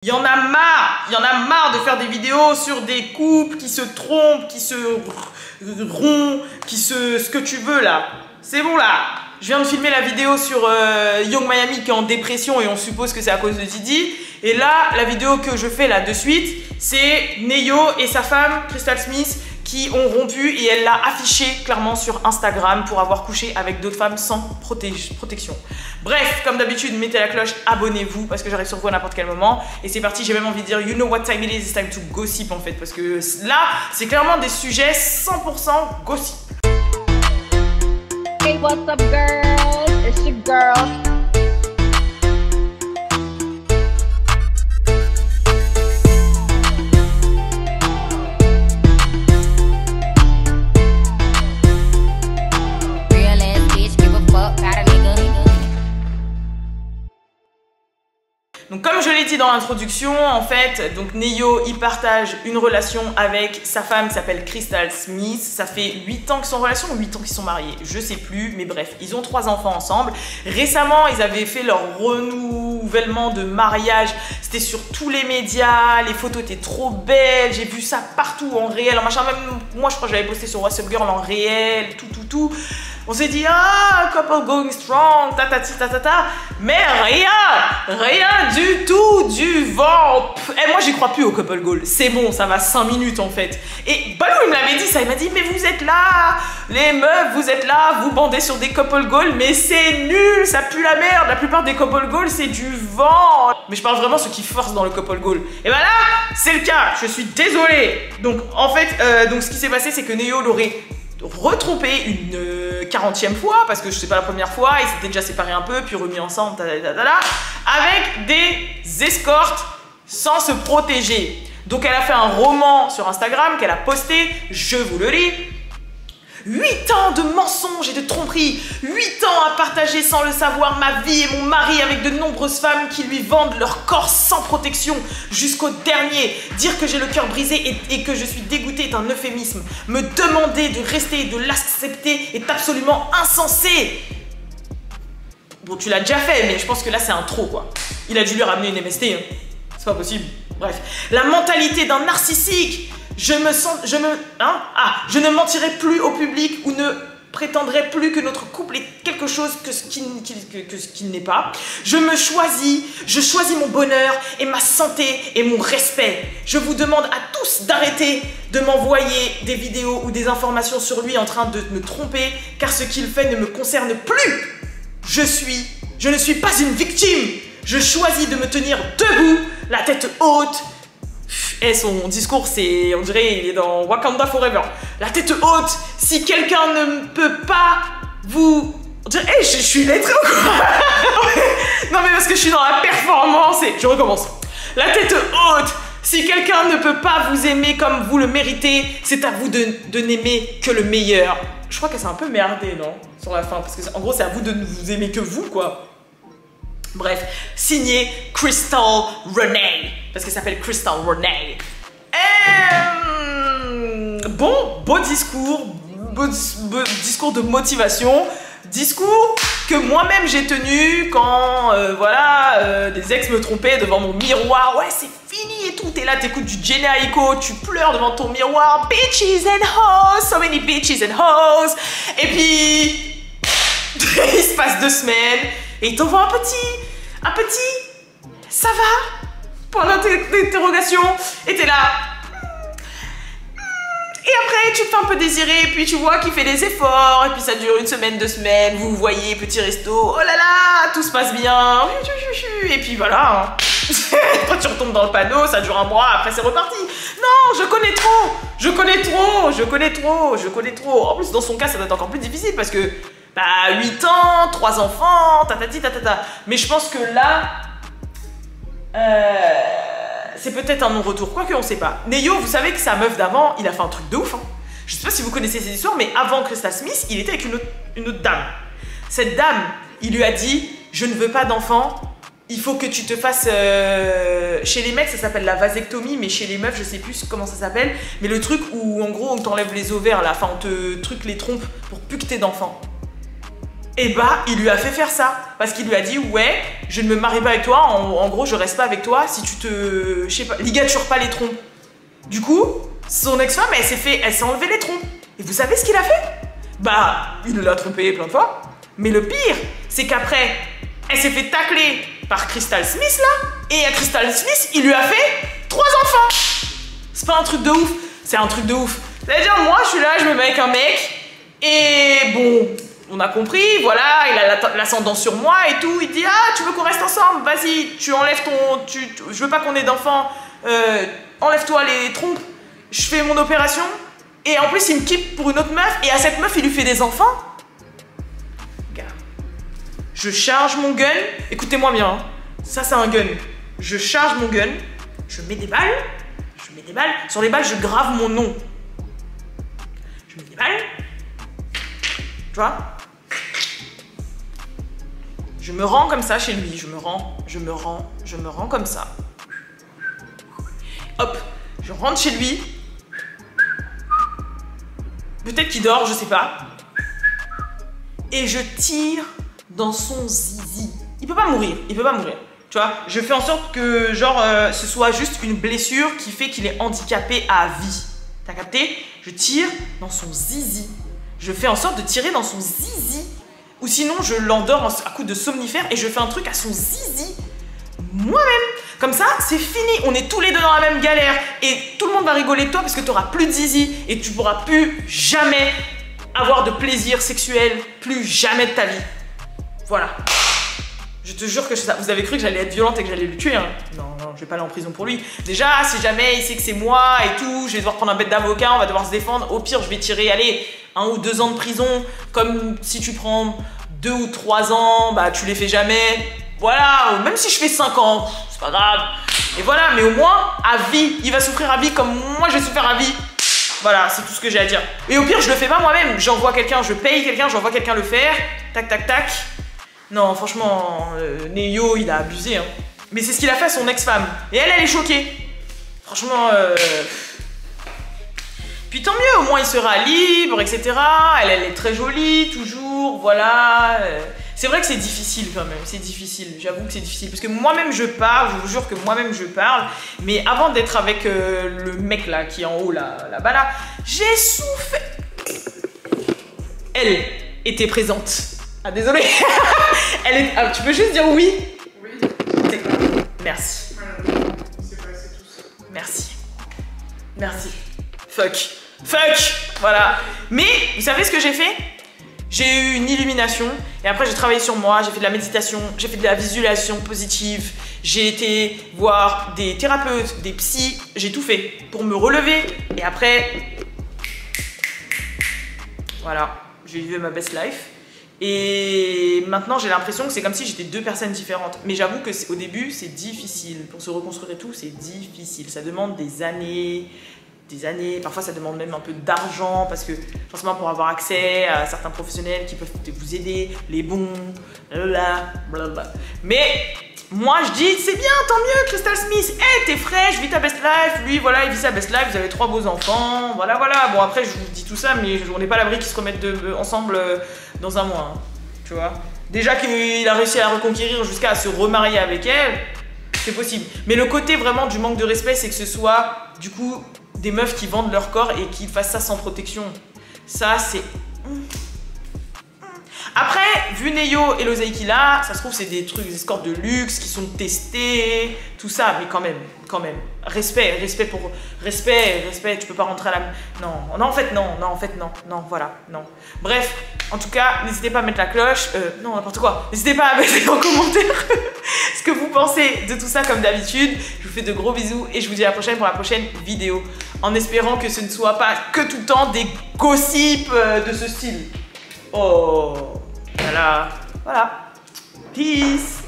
Il y en a marre de faire des vidéos sur des couples qui se trompent, qui se rompent, ce que tu veux là. C'est bon là. Je viens de filmer la vidéo sur Yung Miami qui est en dépression et on suppose que c'est à cause de Diddy. Et là, la vidéo que je fais là de suite, c'est Ne-Yo et sa femme, Crystal Smith, qui ont rompu et elle l'a affiché clairement sur Instagram pour avoir couché avec d'autres femmes sans protection. Bref, comme d'habitude, mettez la cloche, abonnez-vous parce que j'arrive sur vous à n'importe quel moment. Et c'est parti, j'ai même envie de dire you know what time it is, it's time to gossip en fait. Parce que là, c'est clairement des sujets 100% gossip. Hey, what's up girls? It's your girl. Donc comme je l'ai dit dans l'introduction, en fait, donc Ne-Yo, il partage une relation avec sa femme qui s'appelle Crystal Smith. Ça fait 8 ans qu'ils sont en relation ou 8 ans qu'ils sont mariés, je sais plus, mais bref, ils ont 3 enfants ensemble. Récemment, ils avaient fait leur renouvellement de mariage, c'était sur tous les médias, les photos étaient trop belles, j'ai vu ça partout en réel, en machin, même moi je crois que j'avais posté sur WhatsApp Girl en réel, tout. On s'est dit, ah, couple going strong, ta, mais rien du tout, du vent. Et moi, j'y crois plus au couple goal. C'est bon, ça va 5 minutes en fait. Et Balou, il me l'avait dit ça, il m'a dit, mais vous êtes là, les meufs, vous êtes là, vous bandez sur des couple goals, mais c'est nul, ça pue la merde. La plupart des couple goals, c'est du vent. Mais je parle vraiment ceux qui forcent dans le couple goal. Et ben là, c'est le cas, je suis désolée. Donc, en fait, donc ce qui s'est passé, c'est que Ne-Yo l'aurait retrompé une 40e fois, parce que je sais pas la première fois, ils s'étaient déjà séparés un peu, puis remis ensemble, avec des escortes sans se protéger. Donc elle a fait un roman sur Instagram qu'elle a posté, je vous le lis. 8 ans de mensonges et de tromperies, 8 ans à partager sans le savoir ma vie et mon mari avec de nombreuses femmes qui lui vendent leur corps sans protection jusqu'au dernier. Dire que j'ai le cœur brisé et que je suis dégoûtée est un euphémisme. Me demander de rester et de l'accepter est absolument insensé. Bon, tu l'as déjà fait, mais je pense que là c'est un trop quoi. Il a dû lui ramener une MST, hein. C'est pas possible. Bref, la mentalité d'un narcissique. Je ne mentirai plus au public ou ne prétendrai plus que notre couple est quelque chose que ce qu'il n'est pas. Je choisis mon bonheur et ma santé et mon respect. Je vous demande à tous d'arrêter de m'envoyer des vidéos ou des informations sur lui en train de me tromper, car ce qu'il fait ne me concerne plus. Je ne suis pas une victime. Je choisis de me tenir debout, la tête haute. Et son discours, c'est, on dirait, il est dans Wakanda Forever. La tête haute, si quelqu'un ne peut pas vous... On dirait, hey, je suis lettrée ou quoi? Non mais parce que je suis dans la performance et... Je recommence. La tête haute, si quelqu'un ne peut pas vous aimer comme vous le méritez, c'est à vous de n'aimer que le meilleur. Je crois qu'elle s'est un peu merdée, non? Sur la fin, parce que en gros, c'est à vous de ne vous aimer que vous, quoi. Bref, signé Crystal Renee, parce qu'elle s'appelle Crystal Renee. Beau discours, beau discours de motivation, discours que moi-même j'ai tenu quand, des ex me trompaient devant mon miroir. Ouais, c'est fini et tout, t'es là, t'écoutes du Jhené Aiko, tu pleures devant ton miroir. Bitches and hoes, so many bitches and hoes. Et puis, il se passe 2 semaines. Et il t'envoie un petit, ça va? Point d'interrogation. Et t'es là. Et après, tu te fais un peu désirer, puis tu vois qu'il fait des efforts, et puis ça dure 1 semaine, 2 semaines, vous voyez, petit resto, oh là là, tout se passe bien, et puis voilà. Après tu retombes dans le panneau, ça dure 1 mois, après c'est reparti. Non, je connais trop. En plus, dans son cas, ça doit être encore plus difficile, parce que 8 ans, 3 enfants, tatati. Mais je pense que là, c'est peut-être un non-retour, quoique on sait pas. Ne-Yo, vous savez que sa meuf d'avant, il a fait un truc de ouf, hein. Je sais pas si vous connaissez ces histoires, mais avant Crystal Smith, il était avec une autre dame. Cette dame, il lui a dit, je ne veux pas d'enfant, il faut que tu te fasses... Chez les mecs, ça s'appelle la vasectomie, mais chez les meufs, je sais plus comment ça s'appelle. Mais le truc où, en gros, on t'enlève les ovaires, là, enfin, on te truc les trompes pour plus que t'aies d'enfants. Et bah, il lui a fait faire ça. Parce qu'il lui a dit, ouais, je ne me marie pas avec toi. En gros, je reste pas avec toi si tu te, je sais pas, ligature pas les trompes. Du coup, son ex-femme, elle s'est enlevé les trompes. Et vous savez ce qu'il a fait? Bah, il l'a trompée plein de fois. Mais le pire, c'est qu'après, elle s'est fait tacler par Crystal Smith, là. Et à Crystal Smith, il lui a fait 3 enfants. C'est pas un truc de ouf. C'est un truc de ouf. C'est-à-dire, moi, je suis là, je me mets avec un mec. Et bon, on a compris, voilà, il a l'ascendant sur moi et tout. Il dit, ah, tu veux qu'on reste ensemble? Vas-y, tu enlèves ton... je veux pas qu'on ait d'enfants. Enlève-toi les trompes. Je fais mon opération. Et en plus, il me quitte pour une autre meuf. Et à cette meuf, il lui fait des enfants. Gars, je charge mon gun. Écoutez-moi bien. Hein. Ça, c'est un gun. Je charge mon gun. Je mets des balles. Je mets des balles. Sur les balles, je grave mon nom. Je mets des balles. Tu vois? Je me rends comme ça chez lui. Je me rends comme ça. Hop. Je rentre chez lui. Peut-être qu'il dort, je sais pas. Et je tire dans son zizi. Il peut pas mourir, il peut pas mourir. Tu vois, je fais en sorte que, genre, ce soit juste une blessure qui fait qu'il est handicapé à vie. T'as capté? Je tire dans son zizi. Je fais en sorte de tirer dans son zizi. Ou sinon, je l'endors à coup de somnifère et je fais un truc à son zizi. Moi-même. Comme ça, c'est fini. On est tous les deux dans la même galère. Et tout le monde va rigoler de toi parce que tu n'auras plus de zizi. Et tu pourras plus jamais avoir de plaisir sexuel. Plus jamais de ta vie. Voilà. Je te jure que c'est ça. Vous avez cru que j'allais être violente et que j'allais le tuer, hein? Non, non, je vais pas aller en prison pour lui. Déjà, si jamais il sait que c'est moi et tout, je vais devoir prendre un bête d'avocat, on va devoir se défendre. Au pire, je vais tirer, allez, 1 ou 2 ans de prison. Comme si tu prends 2 ou 3 ans, bah tu les fais jamais. Voilà, même si je fais 5 ans, c'est pas grave. Et voilà, mais au moins, à vie. Il va souffrir à vie comme moi j'ai souffert à vie. Voilà, c'est tout ce que j'ai à dire. Et au pire, je le fais pas moi-même. J'envoie quelqu'un, je paye quelqu'un, j'envoie quelqu'un le faire. Tac, tac, tac. Non, franchement, Neyo, il a abusé. Hein. Mais c'est ce qu'il a fait à son ex-femme. Et elle est choquée. Franchement, Puis tant mieux, au moins il sera libre, etc. Elle est très jolie, toujours, voilà. C'est vrai que c'est difficile quand même, c'est difficile. J'avoue que c'est difficile. Parce que moi-même je parle, je vous jure que moi-même je parle. Mais avant d'être avec le mec là, qui est en haut là-bas là, j'ai souffert. Elle était présente. Ah désolé. Ah, tu peux juste dire oui? Oui. Merci. Merci. Merci. Fuck. Voilà. Mais vous savez ce que j'ai fait? J'ai eu une illumination et après j'ai travaillé sur moi, j'ai fait de la méditation, j'ai fait de la visualisation positive, j'ai été voir des thérapeutes, des psys, j'ai tout fait pour me relever et après, voilà, j'ai vécu ma best life. Et maintenant, j'ai l'impression que c'est comme si j'étais 2 personnes différentes. Mais j'avoue que au début, c'est difficile. Pour se reconstruire et tout, c'est difficile. Ça demande des années. Parfois, ça demande même un peu d'argent parce que forcément, pour avoir accès à certains professionnels qui peuvent vous aider, les bons, blablabla. Mais moi, je dis, c'est bien, tant mieux, Crystal Smith. Hey, t'es fraîche, vis ta best life. Lui, voilà, il vit sa best life. Vous avez 3 beaux enfants. Voilà. Bon, après, je vous dis tout ça, mais on n'est pas à l'abri qu'ils se remettent ensemble dans un mois. Hein, tu vois. Déjà qu'il a réussi à la reconquérir jusqu'à se remarier avec elle, c'est possible. Mais le côté vraiment du manque de respect, c'est que ce soit, du coup, des meufs qui vendent leur corps et qui fassent ça sans protection. Ça, c'est... Après, vu Neyo et l'oseille qu'il a, ça se trouve c'est des trucs, des escortes de luxe qui sont testés, tout ça, mais quand même. Respect, tu peux pas rentrer à la... Non, en fait, non, voilà, non. Bref, en tout cas, n'hésitez pas à mettre la cloche, non, n'importe quoi. N'hésitez pas à mettre en commentaire ce que vous pensez de tout ça comme d'habitude. Je vous fais de gros bisous et je vous dis à la prochaine pour la prochaine vidéo. En espérant que ce ne soit pas que tout le temps des gossips de ce style. Oh, voilà. Peace.